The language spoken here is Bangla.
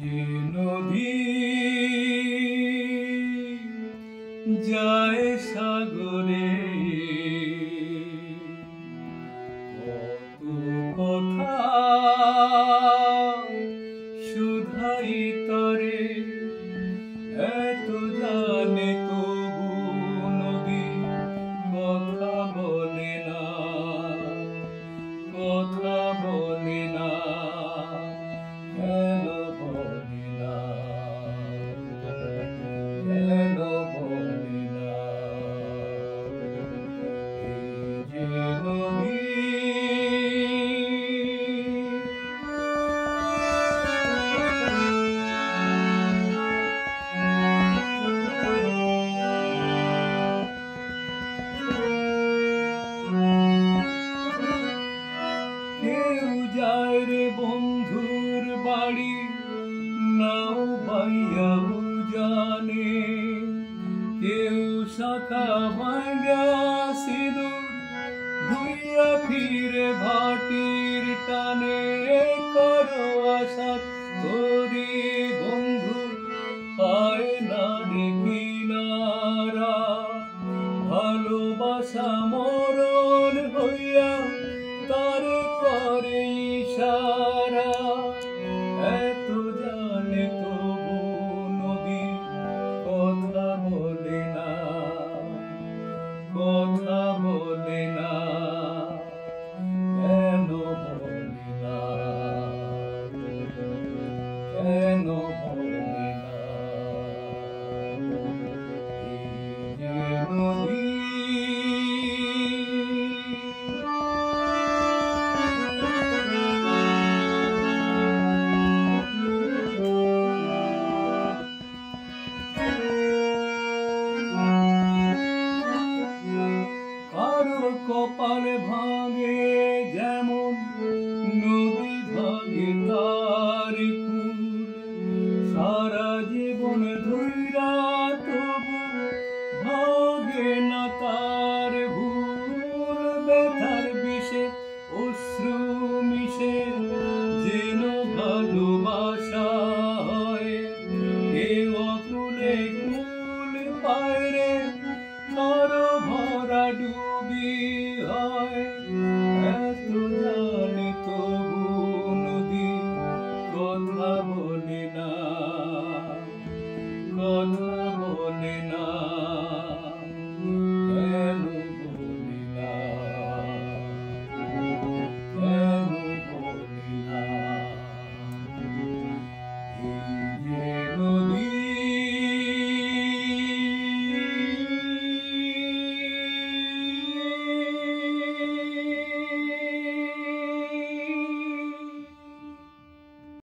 যে নদী যায় সাগরে, কত কথা শুধাই তরে, এত জানে তবু নদী কথা বলে না, কথা বলে না, কেন বলে না, কেন বলে না? এই যে নদী কেউ যায় রে বন্ধুর বাড়ি, নাও বাইয়া জানে, কেউ শাখা ভাঙ্গা সিঁদুর ধুইয়া ফিরে ভাটির টানে, করো আশা করি বন্ধু পায় না রে কিনারা, ভালোবাসা মরণ হইয়া তারে করে ইশারা, এত জানে তবু নদী কথা বলে না, কথা বলে না, কেন বলে না, কেন বলে না? এই যে নদী কপালে ভাঙে যেমন নদী ভাঙে তার কুল, সারা জীবন ধইরা তবু ভাঙে না তার ভুল, ব্যথার বিষে অশ্রু মিশে যেন ভালোবাসা হয়, কেউ অকুলে কুল পায় রে, আরো ভরা ডুবি হয়, এত জানে তবু নদী কথা বলে না, কথা বলে না, কেন বলে না, কেন বলে না? এই যে